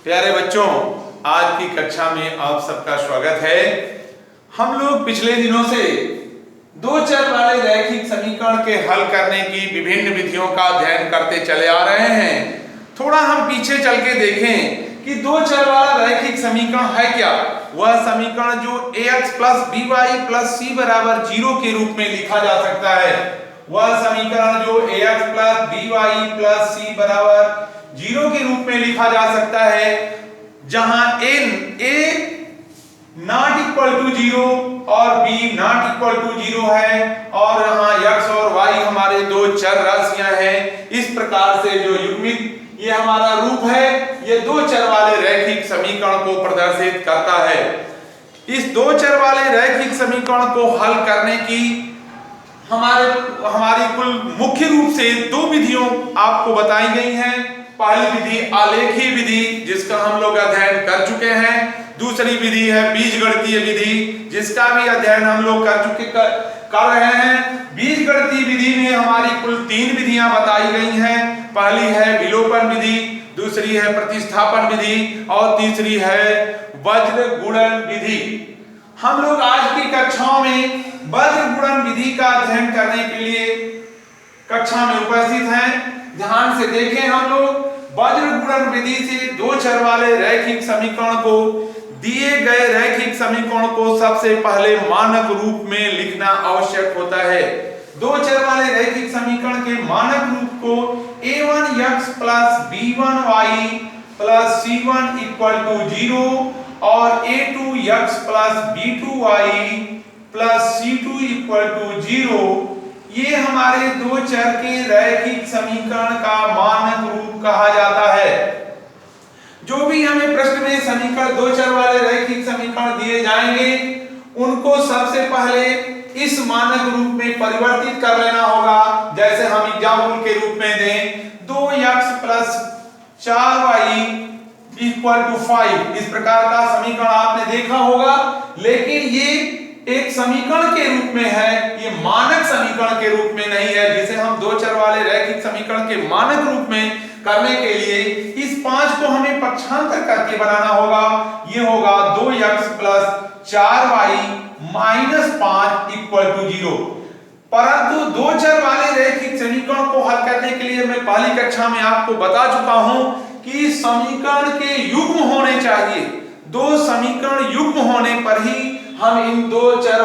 प्यारे बच्चों, आज की कक्षा में आप सबका स्वागत है। हम लोग पिछले दिनों से दो चर वाले रैखिक समीकरण के हल करने की विभिन्न विधियों का अध्ययन करते चले आ रहे हैं। थोड़ा हम पीछे चल के देखें कि दो चर वाला रैखिक समीकरण है क्या। वह समीकरण जो ax plus by plus c बराबर 0 के रूप में लिखा जा सकता है। वह समीकरण जो ax plus by plus c बराबर 0 के रूप में लिखा जा सकता है, जहां a नॉट इक्वल टू 0 और b नॉट इक्वल टू 0 है, और यहाँ x और y हमारे दो चर राशियां हैं। इस प्रकार से जो युग्मित ये हमारा रूप है, ये दो चर वाले रैखिक समीकरण को प्रदर्शित करता है। इस दो चर वाले रैखिक समीकरण को हल करने की हमारी कुल मुख्य रूप से दो विधियों आपको बताई गई हैं। पहली विधि आलेखी विधि, जिसका हम लोग अध्ययन कर चुके हैं। दूसरी विधि है बीजगणितीय विधि, जिसका भी अध्ययन हम लोग कर रहे हैं। बीजगणितीय विधि में हमारी कुल तीन विधियां बताई गई हैं। पहली है विलोपन विधि, दूसरी है प्रतिस्थापन विधि और तीसरी है वज्र गुणन विधि। हम लोग आज की कक्षाओं में वज्र गुणन विधि का अध्ययन करने के लिए कक्षा में उपस्थित हैं। ध्यान से देखें, हम लोग वज्र गुणन विधि से दो चर वाले रैखिक समीकरण को, दिए गए रैखिक समीकरण को सबसे पहले मानक रूप में लिखना आवश्यक होता है। दो चर वाले रैखिक समीकरण के मानक रूप को a1x plus b1y plus c1 equal to 0 और a2x plus b2y plus c2 equal to 0, ये हमारे दो चर के रैखिक समीकरण का मानक रूप कहा जाता है। जो भी हमें प्रश्न में समीकरण दो चर वाले रैखिक समीकरण दिए जाएंगे, उनको सबसे पहले इस मानक रूप में परिवर्तित कर लेना होगा। जैसे हम एग्जाम्पल के रूप में दें 2x plus 4y equal to 5, इस प्रकार का समीकरण आपने देखा होगा। लेकिन ये एक समीकरण के रूप में है, ये मानक समीकरण के रूप में नहीं है, जिसे हम दो चर वाले रैखिक समीकरण के मानक रूप में करने के लिए इस 5 को हमें पक्षांतर करके बनाना होगा। ये होगा 2x plus 4y minus 5 equal to 0। परंतु दो चर वाले रैखिक समीकरण को हल करने के लिए मैं पहली कक्षा में आपको बता चुका हूं कि समीकरण के युग्म होने चाहिए। दो समीकरण युग्म होने पर ही हम इन दो चर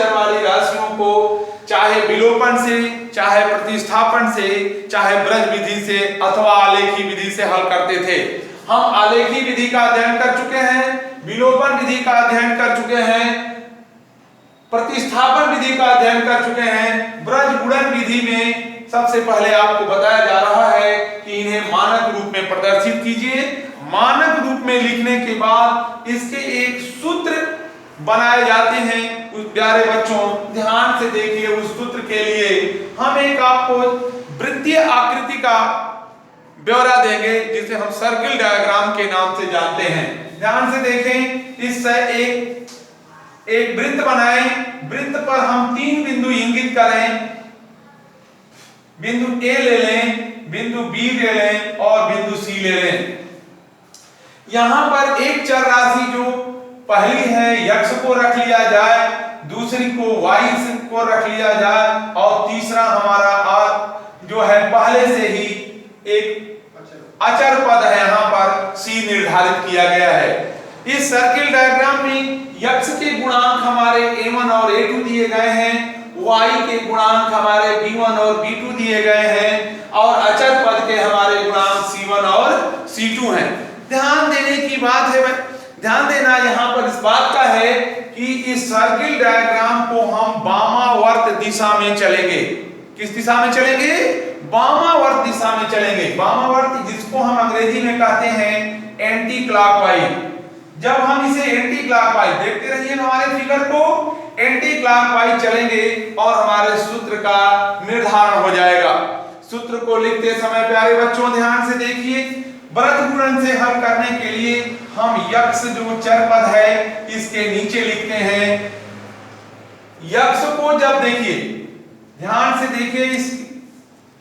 वाली राशियों को चाहे विलोपन से, चाहे प्रतिस्थापन से, चाहे वज्र विधि से अथवा आलेखी विधि से हल करते थे। हम आलेखी विधि का अध्ययन कर चुके हैं, विलोपन विधि का अध्ययन कर चुके हैं, प्रतिस्थापन विधि का अध्ययन कर चुके हैं। वज्र गुणन विधि में सबसे पहले आपको बताया जा रहा है कि इन्हें मानक रूप में प्रदर्शित कीजिए। मानक रूप में लिखने के बाद इसके एक सूत्र बनाए जाते हैं। उस प्यारे बच्चों, ध्यान से देखिए, उस सूत्र के लिए हम एक आपको वृत्तीय आकृति का ब्यौरा देंगे, जिसे हम सर्किल डायग्राम के नाम से जानते हैं। ध्यान से देखें, इससे एक वृत्त बनाएं। वृत्त पर हम तीन बिंदु इंगित करें। बिंदु A ले लें, बिंदु B ले लें और बिंदु C ले लें। यहां पर एक चर राशि जो पहली है x को रख लिया जाए, दूसरी को y को रख लिया जाए और तीसरा हमारा जो है पहले से ही एक अचर पद है, यहां पर c निर्धारित किया गया है। इस सर्किल डायग्राम में x के गुणांक हमारे a1 और a2 दिए गए हैं, y के गुणांक हमारे b1 और b2 दिए गए हैं और अचर पद के हमारे गुणांक c1 और c2 हैं। ध्यान देने की बात है, ध्यान देना यहाँ पर इस बात का है कि इस सर्किल डायग्राम को हम वामावर्त दिशा में चलेंगे। किस दिशा में चलेंगे? वामावर्त दिशा में चलेंगे। वामावर्त, जिसको हम अंग्रेजी में कहते हैं एंटी क्लॉकवाइज। जब हम इसे एंटी क्लॉकवाइज, देखते रहिए हमारे फिगर को, एंटी क्लॉकवाइज चलेंगे और हमारे सूत्र का निर्धारण हो जाएगा। सूत्र को लिखते समय प्यारे बच्चों ध्यान से देखिए, वज्र गुणन से हल करने के लिए हम x जो चर पद है इसके नीचे लिखते हैं। x को जब देखिए, ध्यान से देखिए, इस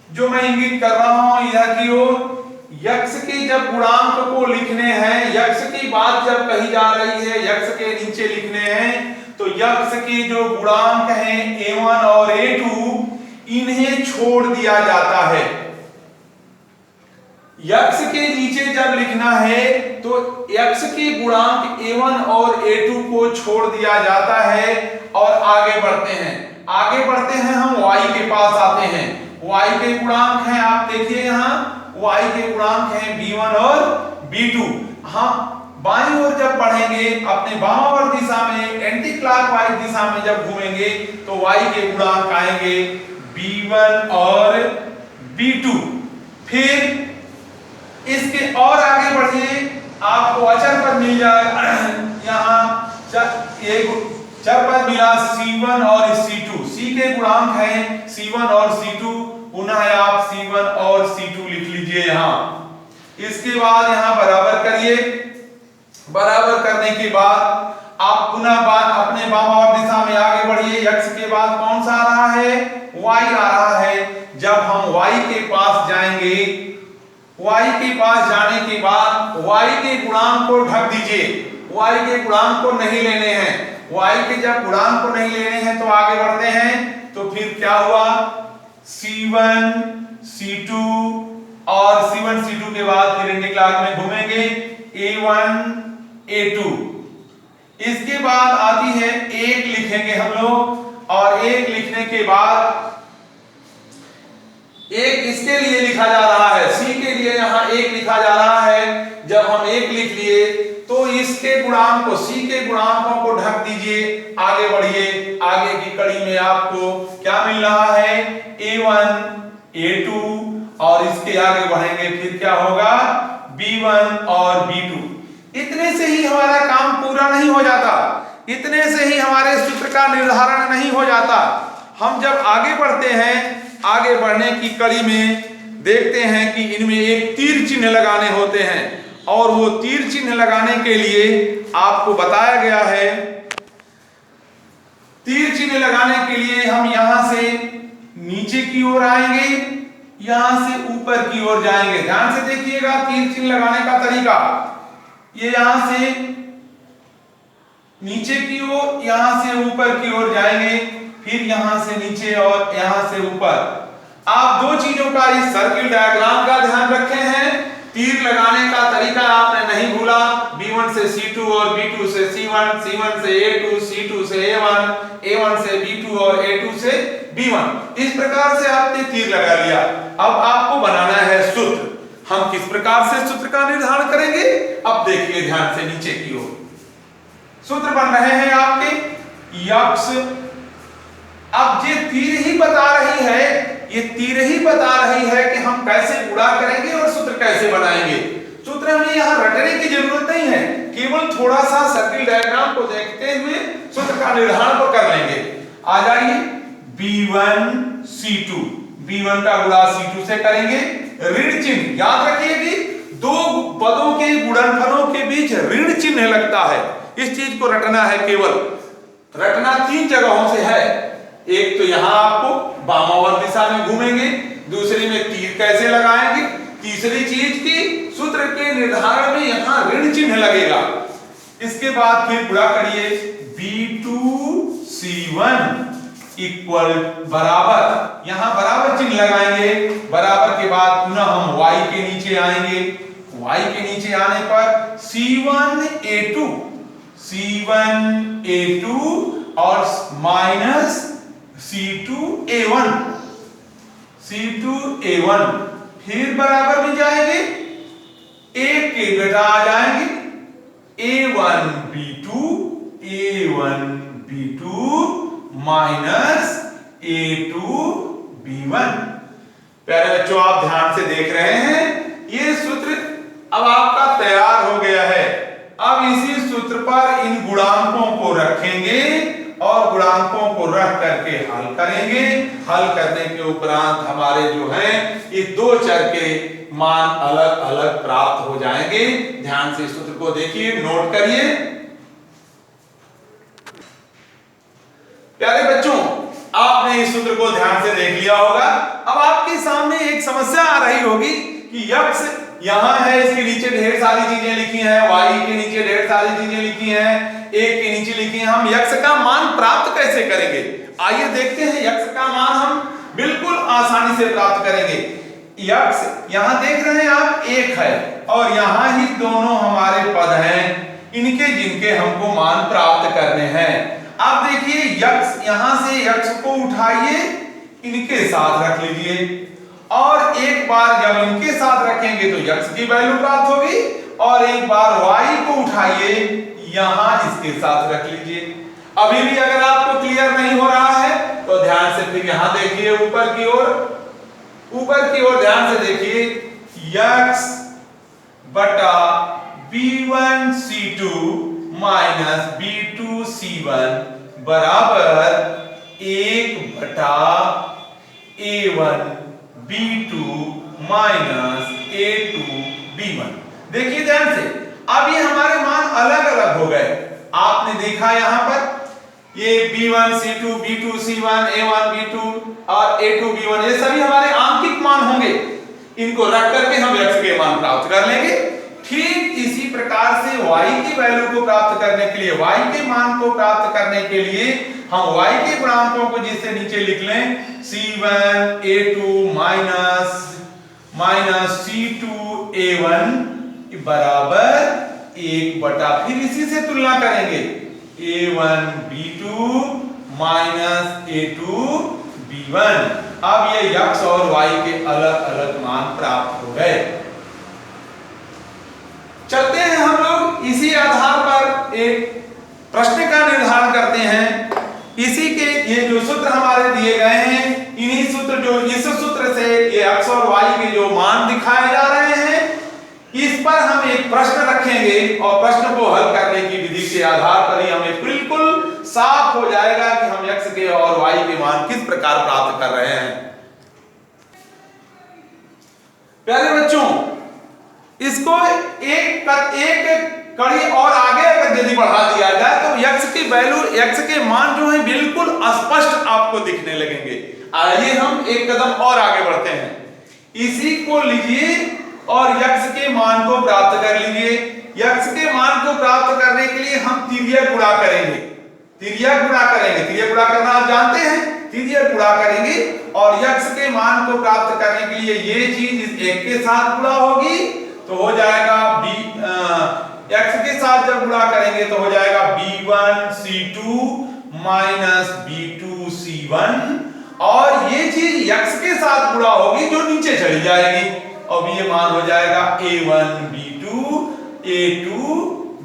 जो मैं इंगित कर रहा हूं इधर की ओर, यक्ष के जब गुणांक को लिखने हैं, यक्ष की बात जब कही जा रही है, यक्ष के नीचे लिखने हैं, तो यक्ष के जो गुणांक हैं A1 और A2 इन्हें छोड़ दिया जाता है। यक्ष के नीचे जब लिखना है तो यक्ष के गुणांक A1 और A2 को छोड़ दिया जाता है और आगे बढ़ते हैं। आगे बढ़ते हैं, हम y के पास आते हैं। y के गुणांक हैं, आप देखिए यहाँ y के गुणांक हैं B1 और B2। हम बाईं ओर जब बढ़ेंगे, अपने वामावर्त दिशा में, एंटी क्लॉकवाइज दिशा में जब घूमेंगे तो y के गुणांक आएंगे B1 और B2। फिर इसके और आगे बढ़िए, आपको अचर पद मिल जाएगा। यहाँ चर पद मिला C1 और C2। C के गुणांक हैं C1 और C2, पुनः आप C1 और C2 लिख लीजिए यहाँ। इसके बाद यहाँ बराबर करिए। बराबर करने के बाद आप पुनः अपने वामावर्त दिशा में आगे बढ़िए। x के बाद कौन सा आ रहा है? y आ रहा है। जब हम y के पास जाएंगे, y के पास जाने के बाद y के गुणांक को ढक दीजिए। y के गुणांक को नहीं लेने हैं। y के जब गुणांक को नहीं लेने हैं तो आगे बढ़ते हैं। तो फिर क्या हुआ? C1 C2 और C1 C2 के बाद फिर एंटी क्लॉक में घूमेंगे A1 A2। इसके बाद आती है 1 लिखेंगे हम लोग, और 1 लिखने के बाद 1 इसके लिए लिखा जा रहा है, C के लिए यहाँ 1 लिखा जा रहा है। जब हम 1 लिख लिए तो इसके गुणांक को, C के गुणांकों को ढक दीजिए। आगे बढ़िए, आगे की कड़ी में आपको क्या मिल रहा है? A1 A2, और इसके आगे बढ़ेंगे फिर क्या होगा? B1 और B2। इतने से ही हमारा काम पूरा नहीं हो जाता, इतने से ही हमारे सूत्र का निर्धारण नहीं हो जाता। हम जब आगे बढ़ते हैं, आगे बढ़ने की कड़ी में देखते हैं कि इनमें एक तीर चिन्ह लगाने होते हैं, और वो तीर चिन्ह लगाने के लिए आपको बताया गया है। तीर चिन्ह लगाने के लिए हम यहां से नीचे की ओर आएंगे, यहां से ऊपर की ओर जाएंगे। ध्यान से देखिएगा तीर चिन्ह लगाने का तरीका। ये यहां से नीचे की ओर, यहां से ऊपर की ओर जाएंगे, फिर यहां से नीचे और यहां से ऊपर। आप दो चीजों का इस सर्किल डायग्राम का ध्यान रखे हैं। तीर लगाने का तरीका आपने नहीं भूला। B1 से C2 और B2 से C1, C1 से A2, C2 से A1, A1 से B2 और A2 से B1। इस प्रकार से आपने तीर लगा लिया। अब आपको बनाना है सूत्र। हम किस प्रकार से सूत्र का निर्धारण करेंगे? अब देखिए ध्यान से नीचे की ओर सूत्र बन रहे हैं आपके। यक्ष, अब ये तीर ही बता रही है, ये तीर ही बता रही है कि हम कैसे गुणा करेंगे और सूत्र कैसे बनाएंगे। सूत्र हमें यहाँ रटने की जरूरत नहीं है, केवल थोड़ा सा सर्किल डायग्राम को देखते हुए सूत्र का निर्धारण को कर लेंगे। आ जाइए, B1 C2, B1 का गुणा C2 से करेंगे। ऋण चिन्ह याद रखिए कि दो पदों के गुणनफलों के बीच ऋण चिन्ह लगता है। इस चीज को रटना है, केवल रटना 3 जगहों से है। एक तो यहां आपको वामावर्त दिशा में घूमेंगे, दूसरी में तीर कैसे लगाएंगे, तीसरी चीज की सूत्र के निर्धारण में यहां ऋण चिन्ह लगेगा। इसके बाद फिर गुणा करिए, B2 C1 इक्वल बराबर, यहां बराबर चिन्ह लगाएंगे। बराबर के बाद पुनः हम y के नीचे आएंगे। y के नीचे आने पर C1 A2, C1 A2 और minus C2 A1, C2 A1। फिर बराबर में जाएंगे, एक के बेटा आ जाएंगे, A1 B2, A1 B2 minus A2 B1। प्यारे बच्चों, आप ध्यान से देख रहे हैं, ये सूत्र अब आपका तैयार हो गया है। अब इसी सूत्र पर इन गुणांकों को रखेंगे और गुणांकों को रख करके हल करेंगे। हल करने के उपरांत हमारे जो हैं ये दो चर के मान अलग अलग प्राप्त हो जाएंगे। ध्यान से सूत्र को देखिए, नोट करिए। प्यारे बच्चों, आपने इस सूत्र को ध्यान से देख लिया होगा। अब आपके सामने एक समस्या आ रही होगी कि यहाँ है, इसके नीचे ढेर सारी चीजें लिखी हैं, y के नीचे ढेर सारी चीजें लिखी हैं, 1 के नीचे लिखी हैं। हम x का मान प्राप्त कैसे करेंगे? आइए देखते हैं। x का मान हम बिल्कुल आसानी से प्राप्त करेंगे। x यहाँ देख रहे हैं आप 1 है और यहाँ ही दोनों हमारे पद हैं, इनके जिनके हमको मान प्राप्त करने हैं। अब देखिए x, यहाँ से x को उठाइए, इनके साथ रख लीजिए और एक बार जब इनके साथ रखेंगे तो x की वैल्यू प्राप्त होगी और एक बार y को उठाइए, यहां इसके साथ रख लीजिए। अभी भी अगर आपको क्लियर नहीं हो रहा है तो ध्यान से फिर यहां देखिए, ऊपर की ओर ध्यान से देखिए। x बटा b1c2 माइनस b2c1 बराबर 1 बटा a1 b2 minus a2 b1। देखिए ध्यान से, अब ये हमारे मान अलग अलग हो गए। आपने देखा यहां पर ये b1 c2 b2 c1 a1 b2 और a2 b1 ये सभी हमारे आंकिक मान होंगे। इनको रख करके हम x के मान प्राप्त कर लेंगे। ठीक इसी प्रकार से y की वैल्यू को प्राप्त करने के लिए, y के मान को प्राप्त करने के लिए हम y के गुणांकों को जिससे नीचे लिख लें, c1 a2 minus c2 a1 बराबर 1 बटा, फिर इसी से तुलना करेंगे, a1 b2 minus a2 b1। अब ये x और y के अलग अलग मान प्राप्त हो गए। चलते हैं हम लोग इसी आधार पर एक प्रश्न का निर्धारण करते हैं। इसी के ये जो सूत्र हमारे दिए गए हैं, इन्हीं सूत्र जो इस सूत्र से ये x और y के जो मान दिखाए जा रहे हैं, इस पर हम एक प्रश्न रखेंगे और प्रश्न को हल करने की विधि के आधार पर ही हमें बिल्कुल साफ हो जाएगा कि हम x के और y के मान किस प्रकार प्राप्त कर रहे हैं। प्यारे बच्चों, इसको एक कड़ी और आगे अगर यदि बढ़ा दिया जाए तो x की वैल्यू, x के मान जो है बिल्कुल स्पष्ट आपको दिखने लगेंगे। आइए हम एक कदम और आगे बढ़ते हैं। इसी को लीजिए और x के मान को प्राप्त कर लीजिए। x के मान को प्राप्त करने के लिए हम तिर्यक गुणा करेंगे। तिर्यक गुणा करना आप जानते हैं, तिर्यक गुणा करेंगे और x के मान को प्राप्त करने के लिए ये चीज इस एक के साथ गुणा होगी तो हो जाएगा x के साथ जब गुणा करेंगे तो हो जाएगा b1 c2 minus b2 c1 और ये चीज x के साथ गुणा होगी जो नीचे चली जाएगी और ये मान हो जाएगा a1 b2 a2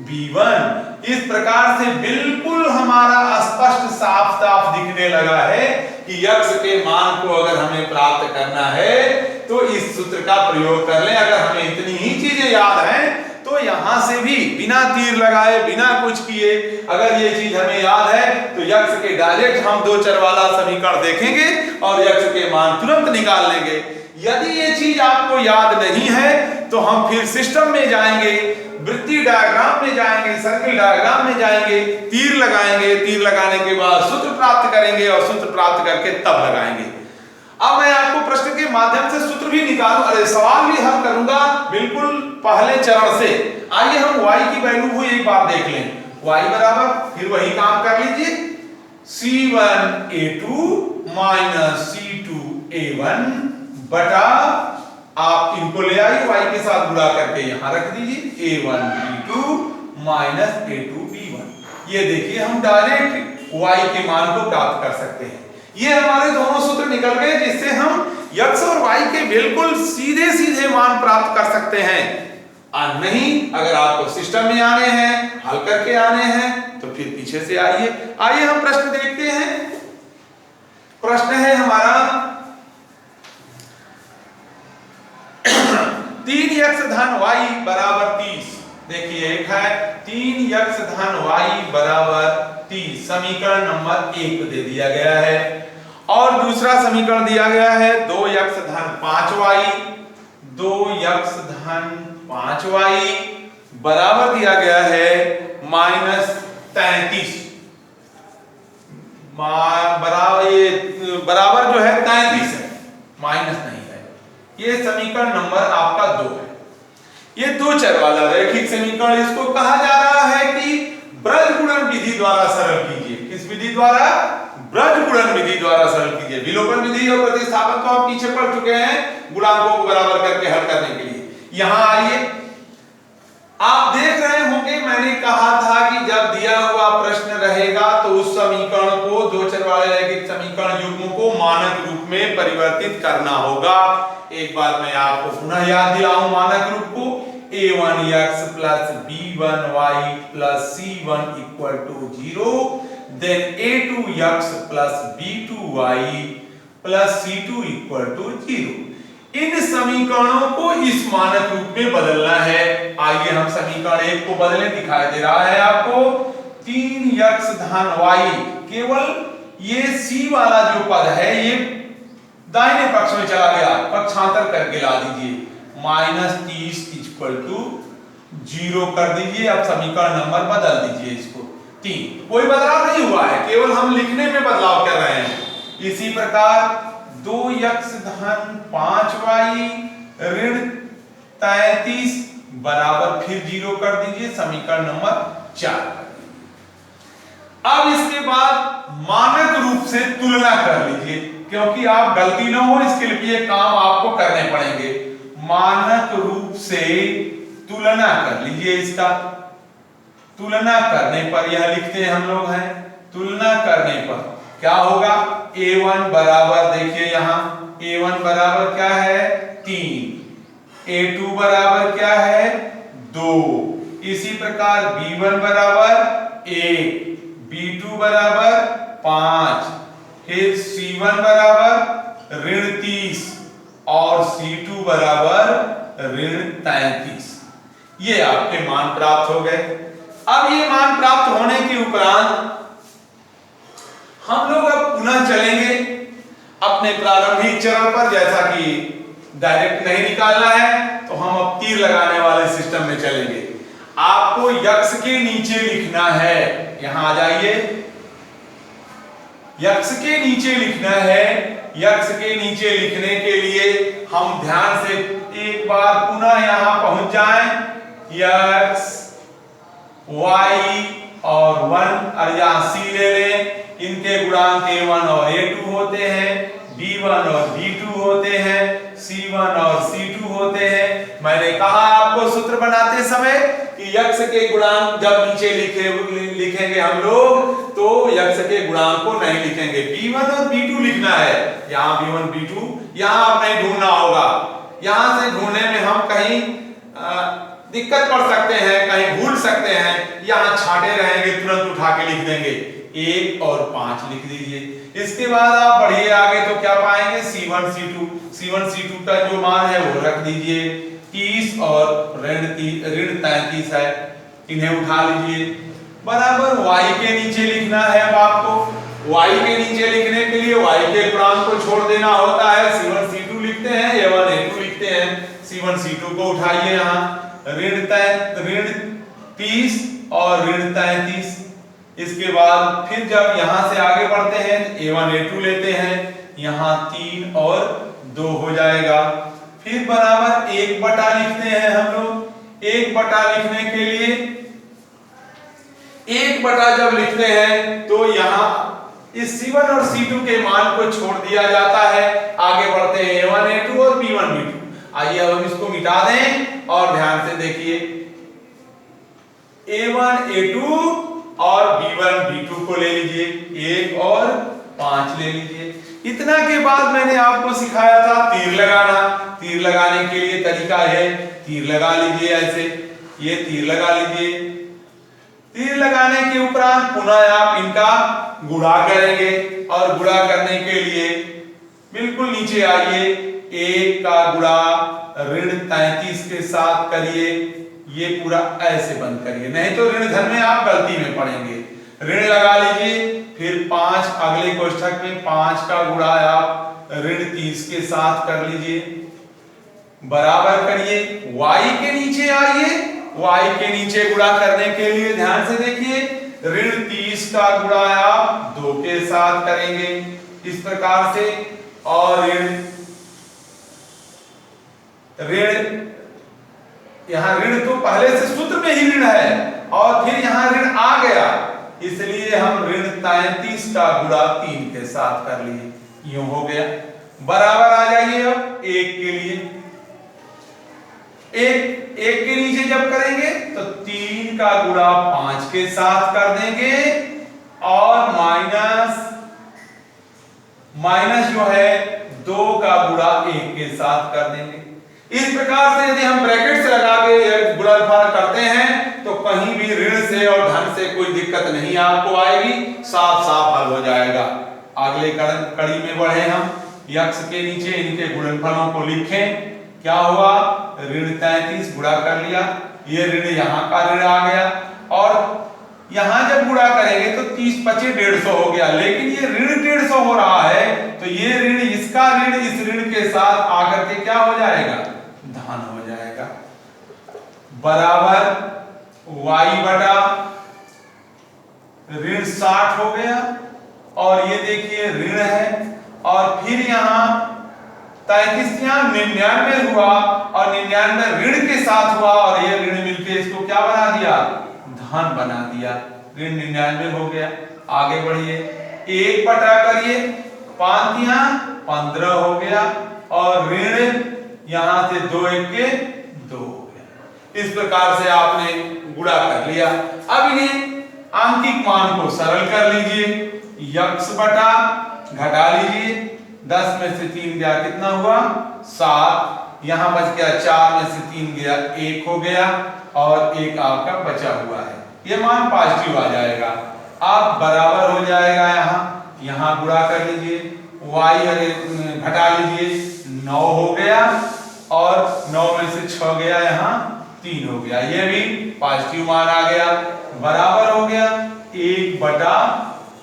b1। इस प्रकार से बिल्कुल हमारा स्पष्ट साफ साफ दिखने लगा है कि x के मान को अगर हमें प्राप्त करना है तो इस सूत्र का प्रयोग कर लें। अगर हमें इतनी ही चीजें याद हैं तो यहां से भी बिना तीर लगाए, बिना कुछ किए, अगर ये चीज हमें याद है तो x के डायरेक्ट हम दो चर वाला समीकरण देखेंगे और x के मान तुरंत निकाल लेंगे। यदि ये चीज आपको याद नहीं है तो हम फिर सिस्टम में जाएंगे, वृत्तीय डायग्राम में जाएंगे, सर्किल डायग्राम में जाएंगे, तीर लगाएंगे, तीर लगाने के बाद सूत्र प्राप्त करेंगे और सूत्र प्राप्त करके तब लगाएंगे। अब मैं आपको प्रश्न के माध्यम से सूत्र भी निकालूं, सवाल भी हल करूंगा बिल्कुल पहले चरण से। आइए हम y की वैल्यू को एक बार देख लें। y बराबर, फिर वही काम कर लीजिए, c1 a2 minus c2 a1 बटा, आप इनको ले आइए y के साथ गुणा करके यहां रख दीजिए, a1 b2 minus a2 b1। ये देखिए हम डायरेक्ट y के मान को प्राप्त कर सकते हैं। ये हमारे दोनों सूत्र निकल गए जिससे हम x और y के बिल्कुल सीधे सीधे मान प्राप्त कर सकते हैं। और नहीं, अगर आपको सिस्टम में आने हैं, हल करके आने हैं तो फिर पीछे से आइए। आइए हम प्रश्न देखते हैं। प्रश्न है हमारा 3x धन y बराबर 30। देखिए एक है 3x धन y बराबर 30, समीकरण नंबर 1 दे दिया गया है और दूसरा समीकरण दिया गया है 2x धन 5y, 2x धन 5y बराबर दिया गया है -33। बराबर जो है 33 है, माइनस नहीं है। ये समीकरण नंबर आपका 2 है। ये दो चर वाला रैखिक समीकरण, इसको कहा जा रहा है कि ब्रज गुणन विधि द्वारा सरल कीजिए। किस विधि द्वारा? ब्रज गुणन विधि द्वारा सरल कीजिए। विलोपन विधि और प्रतिस्थापन तो आप पीछे पढ़ चुके हैं गुणांकों को बराबर करके हल करने के लिए। यहां आइए, आप देख रहे होंगे मैंने कहा था कि जब दिया हुआ प्रश्न रहेगा तो उस समीकरण को, दो चर वाले रैखिक समीकरण युग्म को मानक रूप में परिवर्तित करना होगा। एक बार मैं आपको पुनः याद दिलाऊं मानक रूप को, a1x plus b1y plus c1 equal to 0, then a2x plus b2y plus c2 equal to 0। इन समीकरणों को इस मानक रूप में बदलना है। आइए हम समीकरण एक को बदलें, दिखाई दे रहा है आपको 3x धन y, केवल ये c वाला जो पद है ये दाहिने पक्ष में चला गया, पक्षांतर करके ला दीजिए, -30 इक्वल टू 0 कर दीजिए। अब समीकरण नंबर बदल दीजिए इसको 3। कोई बदलाव नहीं हुआ है, केवल हम लिखने में बदलाव कर रहे हैं। इसी प्रकार 2x धन 5y ऋण 33 बराबर फिर 0 कर दीजिए, समीकरण नंबर 4। अब इसके बाद मानक रूप से तुलना कर लीजिए, क्योंकि आप गलती न हो इसके लिए काम आपको करने पड़ेंगे। मानक रूप से तुलना कर लीजिए इसका। तुलना करने पर यह लिखते हैं हम लोग हैं, तुलना करने पर क्या होगा? a1 बराबर, देखिए यहां a1 बराबर क्या है? 3, a2 बराबर क्या है? 2, इसी प्रकार b1 बराबर 1, b2 बराबर 5, फिर c1 बराबर ऋण 30 और c2 बराबर ऋण 33। ये आपके मान प्राप्त हो गए। अब ये मान प्राप्त होने के उपरांत हम लोग अब पुनः चलेंगे अपने प्रारंभिक चरण पर। जैसा कि डायरेक्ट नहीं निकालना है तो हम अब तीर लगाने वाले सिस्टम में चलेंगे। आपको यक्ष के नीचे लिखना है, यहां आ जाइए, यक्ष के नीचे लिखना है। यक्ष के नीचे लिखने के लिए हम ध्यान से एक बार पुनः यहां पहुंच जाएं। यक्ष y और 1 और यहां c ले लें, इनके गुणांक a1 और a2 होते हैं, b1 और b2 होते हैं, c1 और c2 होते हैं। मैंने कहा आपको सूत्र बनाते समय कि यक्ष के गुणांक जब नीचे लिखेंगे हम लोग तो यक्ष के गुणांक को नहीं लिखेंगे, b1 और b2 लिखना है। यहाँ b1 b2 यहाँ आपने ढूंढना होगा। यहाँ से ढूंढने में हम कहीं दिक्कत पड़ सकते हैं, कहीं भूल सकते हैं, यहाँ छाटे रहेंगे, तुरंत उठा के लिख देंगे। 1 और 5 लिख दीजिए। इसके बाद आप बढ़िए आगे तो क्या पाएंगे? c1 c2 का जो मान है वो रख दीजिए। 30 और ऋण 33 है, इन्हें उठा लीजिए। बराबर y के नीचे लिखना है। अब आपको y के नीचे लिखने के लिए y के गुणांक को छोड़ देना होता है। c1 c2 लिखते हैं, a1 a2 लिखते हैं। c1 c2 को उठाइए, यहाँ ऋण 30 और ऋण 33। इसके बाद फिर जब यहां से आगे बढ़ते हैं a1 a2 लेते हैं, यहां 3 और 2 हो जाएगा। फिर बराबर 1 बटा लिखते हैं हम लोग। 1 बटा लिखने के लिए 1 बटा जब लिखते हैं तो यहां इस c1 और c2 के मान को छोड़ दिया जाता है। आगे बढ़ते हैं a1 a2 और b1 b2। आइए अब हम इसको मिटा दें और ध्यान से देखिए, a1 a2 और b1 b2 को ले लीजिए, 1 और 5 ले लीजिए। इतना के बाद मैंने आपको सिखाया था तीर लगाना। तीर लगाने के लिए तरीका है, तीर लगा लीजिए ऐसे, ये तीर लगा लीजिए। तीर लगाने के उपरांत पुनः आप इनका गुणा करेंगे और गुणा करने के लिए बिल्कुल नीचे आइए। 1 का गुणा ऋण 33 के साथ करिए, ये पूरा ऐसे बंद करिए, नहीं तो ऋण धन में आप गलती में पड़ेंगे। ऋण लगा लीजिए, फिर 5 अगले कोष्ठक में 5 का गुणा आप ऋण 30 के साथ कर लीजिए, बराबर करिए। y के नीचे आइए। y के नीचे गुणा करने के लिए ध्यान से देखिए, ऋण 30 का गुणा आप 2 के साथ करेंगे इस प्रकार से, और ऋण यहाँ ऋण तो पहले से सूत्र में ही ऋण है और फिर यहाँ ऋण आ गया, इसलिए हम ऋण 33 का गुणा 3 के साथ कर लिए, यूं हो गया। बराबर आ जाइए अब 1 के लिए, एक के नीचे जब करेंगे तो 3 का गुणा 5 के साथ कर देंगे और माइनस जो है 2 का गुणा 1 के साथ कर देंगे। इस प्रकार से यदि हम ब्रैकेट से लगा के गुणनफल करते हैं तो कहीं भी ऋण से और धन से कोई दिक्कत नहीं आपको आएगी, साफ साफ हल हो जाएगा। अगले कड़ी में बढ़े हम, यक्स के नीचे इनके गुणनफलों को लिखें। क्या हुआ, ऋण 33 गुणा कर लिया, ये ऋण यहाँ का ऋण आ गया और यहां जब गुणा करेंगे तो 30 25 150 हो गया, लेकिन ये ऋण 150 हो रहा है तो ये ऋण इसका ऋण इस ऋण के साथ आकर के क्या हो जाएगा, धन हो जाएगा। बराबर y बटा ऋण 60 हो गया और ये देखिए ऋण है और फिर यहाँ 33 यहाँ 99 हुआ और 99 ऋण के साथ हुआ और ये ऋण मिलके इसको क्या बना दिया, धन बना दिया, ऋण 99 हो गया। आगे बढ़िए, 1 बटा करिए 5 यहाँ 15 हो गया और ऋण यहां से 2 1 के 2 हो गया। इस प्रकार से आपने गुणा कर लिया। अब इन्हें आंकिक मान को सरल कर लीजिए, यक्स बटा घटा लीजिए, 10 में से 3 गया कितना हुआ 7, यहां बच गया 4 में से 3 गया 1 हो गया और 1 आपका बचा हुआ है, ये मान पॉजिटिव आ जाएगा। अब बराबर हो जाएगा, यहां गुणा कर लीजिए, y घटा लीजिए 9 हो गया और 9 में से 6 गया यहाँ 3 हो गया, ये भी पॉजिटिव मान आ गया। बराबर हो गया 1 बटा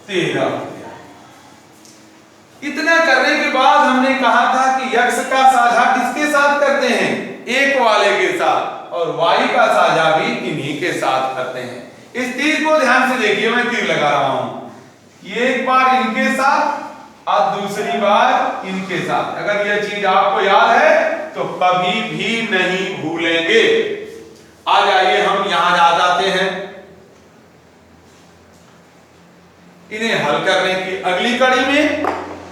13 हो गया। इतना करने के बाद हमने कहा था कि यक्स का साझा किसके साथ करते हैं, एक वाले के साथ, और y का साझा भी इन्हीं के साथ करते हैं। इस तीर को ध्यान से देखिए, मैं तीर लगा रहा हूं, एक बार इनके साथ और दूसरी बार इनके साथ। अगर यह चीज आपको याद है तो कभी भी नहीं भूलेंगे। आ जाइए हम यहां आ जाते हैं, इन्हें हल करने की अगली कड़ी में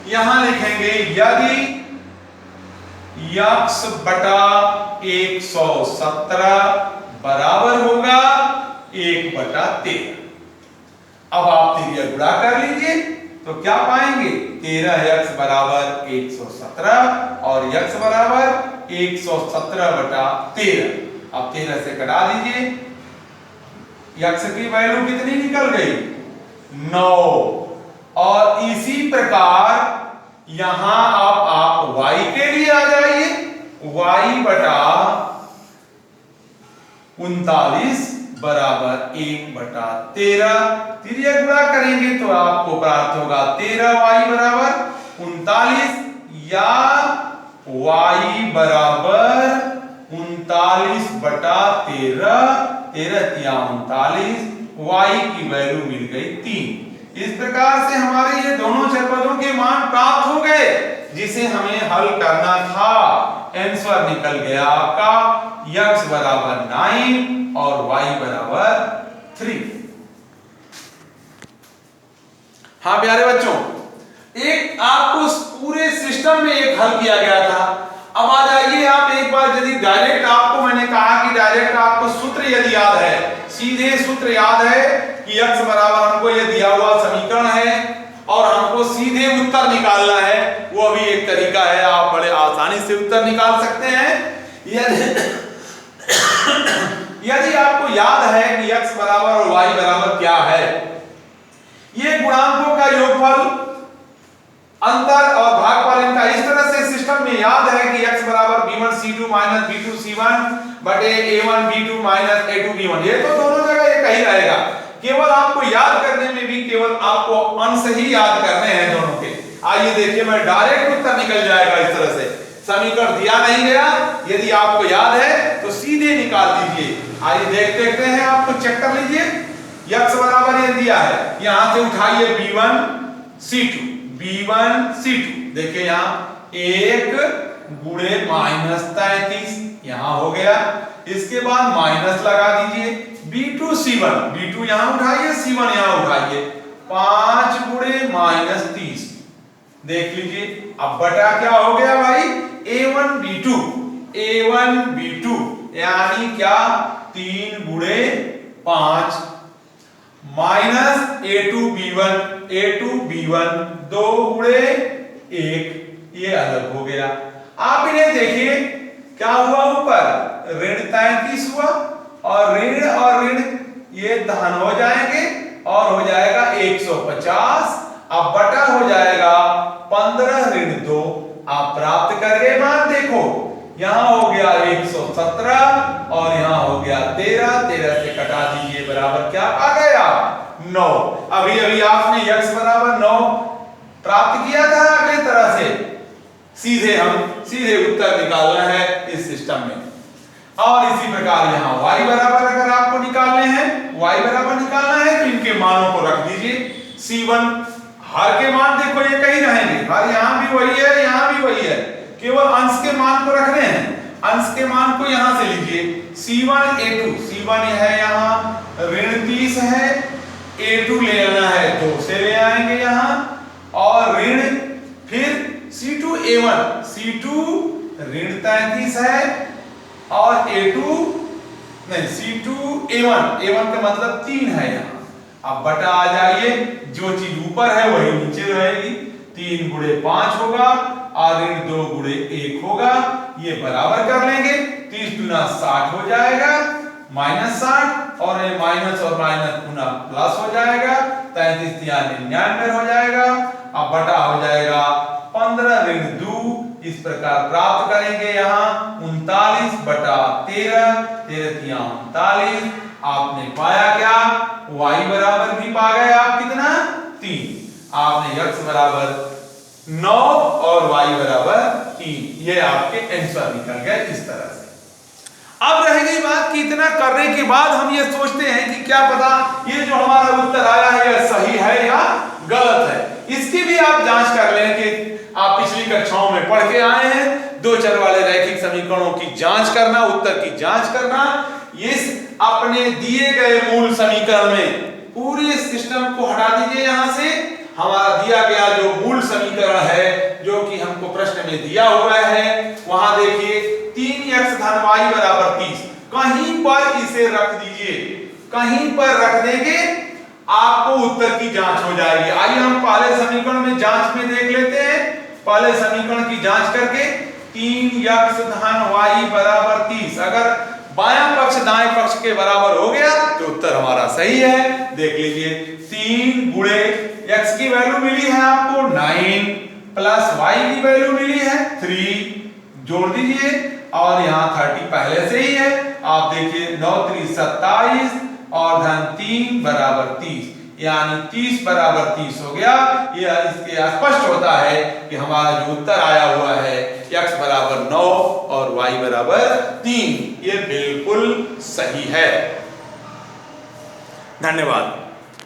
यहां लिखेंगे यदि यक्स बटा 117 बराबर होगा 1 बटा 13। अब आप तिरिया गुणा कर लीजिए तो क्या पाएंगे, 13 यक्स बराबर 117 और यक्स बराबर 117 बटा 13। अब 13 से कटा दीजिए, यक्स की वैल्यू कितनी निकल गई 9। और इसी प्रकार यहां आप y के लिए आ जाइए, y बटा 39 बराबर 1 बटा 13। तिरिया गुणा करेंगे तो आपको प्राप्त होगा 13y बराबर 39 या y बराबर 39 बटा 13, 13 तिया 39, y की वैल्यू मिल गई 3। इस प्रकार से हमारे ये दोनों चरपदों के मान प्राप्त हो गए जिसे हमें हल करना था। आंसर निकल गया आपका x बराबर 9 और y बराबर 3। हाँ प्यारे बच्चों, एक आपको पूरे सिस्टम में एक हल किया गया था। अब आ जाइए आप एक बार, यदि डायरेक्ट आपको मैंने कहा कि डायरेक्ट आपको सूत्र यदि याद है, सीधे सूत्र याद है कि x बराबर हमको ये दिया हुआ समीकरण है और हमको सीधे उत्तर निकालना है, वो भी एक तरीका है, आप बड़े आसानी से उत्तर निकाल सकते हैं। यदि आपको याद है कि x बराबर और y बराबर क्या है, ये गुणांकों का योगफल, अंतर और भागफल इनका इस तरह से सिस्टम में याद है कि x बराबर b1 c2 minus b2 c1 बटे a1 b2 minus a2 b1। ये तो दोनों जगह एक ही रहेगा, केवल आपको याद करने में भी केवल आपको अंश ही याद करने हैं दोनों के। आइए देखिए, मैं डायरेक्ट उत्तर निकल जाएगा इस तरह से, समीकरण दिया नहीं गया, यदि आपको याद है तो सीधे निकाल दीजिए। आइए देखते हैं, आपको चेक कर लीजिए, x बराबर ये दिया है, यहां से उठाइए b1 c2 b1 c2, देखिए यहां 1 गुणे -33 यहां हो गया। इसके बाद माइनस लगा दीजिए B2 C1, B2 यहां उठाइए, C1 यहां उठाइए, 5 गुणे माइनस 30, देख लीजिए। अब बटा क्या हो गया भाई, A1 B2, A1 B2 यानी क्या 3 गुणे 5 minus A2 B1, A2 B1 2 गुणे 1, ये अलग हो गया। आप इन्हें देखिए क्या हुआ, ऊपर ऋण 33 हुआ और ऋण ये धन हो जाएंगे और हो जाएगा 150। अब बटा हो जाएगा 15 ऋण 2। आप प्राप्त कर गए मान, देखो यहां हो गया 117 और यहां हो गया 13, 13 से कटा दीजिए, बराबर क्या आ गया 9। अभी अभी आपने x बराबर 9 प्राप्त किया था। अगले तरह से सीधे उत्तर निकालना है इस सिस्टम में। और इसी प्रकार यहाँ y बराबर अगर आपको निकालने हैं, y बराबर निकालना है तो इनके मानों को रख दीजिए। C1 हर के मान देखो ये कहीं रहेंगे, हर यहाँ भी वही है, यहाँ भी वही है, केवल अंश के मान को रखने हैं। अंश के मान को यहाँ से लीजिए, C1 A2, C1 है यहाँ ऋण 30 है, A2 ले आना है 2 से ले आएंगे यहाँ, और ऋण फिर C2 A1, C2 ऋण 33 है और A2 नहीं C2 A1, A1 का मतलब 3 है यहाँ। अब बटा आ जाइए, जो चीज ऊपर है वही नीचे रहेगी, 3 गुणे 5 होगा और ऋण 2 गुणे 1 होगा, ये बराबर कर लेंगे। 30 गुना 60 हो जाएगा माइनस 60, और ये माइनस और माइनस गुना प्लस हो जाएगा, 33 या 99 हो जाएगा। अब बटा हो जाएगा 15 ऋण 2, इस प्रकार प्राप्त करेंगे यहाँ 39 बटा 13, 13 या 39। आपने पाया क्या, y बराबर भी पा गए आप कितना 3, आपने x बराबर 9 और y बराबर 3, ये आपके आंसर निकल गए इस तरह से। अब रह गई बात कि इतना करने के बाद हम ये सोचते हैं कि क्या पता ये जो हमारा उत्तर आया है यह सही है या गलत है। इसकी भी आप जांच कर लें कि आप पिछली कक्षाओं में पढ़ के आए हैं, दो चर वाले रैखिक समीकरणों की जांच करना, उत्तर की जांच करना। इस अपने दिए गए मूल समीकरण में पूरे सिस्टम को हटा दीजिए, यहां से हमारा दिया गया जो मूल समीकरण है जो कि हमको प्रश्न में दिया हुआ है, वहां देखिए 3x धन y बराबर 30, कहीं पर इसे रख दीजिए, कहीं पर रख देंगे आपको उत्तर की जांच हो जाएगी। आइए हम पहले समीकरण में जांच में देख लेते हैं। पहले समीकरण की जांच करके 3x धन y बराबर 30, अगर बायां पक्ष दाएं पक्ष के बराबर हो गया तो उत्तर हमारा सही है। देख लीजिए 3 गुणे x की वैल्यू मिली है आपको 9 प्लस y की वैल्यू मिली है 3, जोड़ दीजिए, और यहाँ 30 पहले से ही है। आप देखिए 9 3 27 और धन 3 बराबर 30, यानी 30 बराबर 30 हो गया। यह इसके स्पष्ट होता है कि हमारा जो उत्तर आया हुआ है x बराबर 9 और y बराबर 3, ये बिल्कुल सही है। धन्यवाद।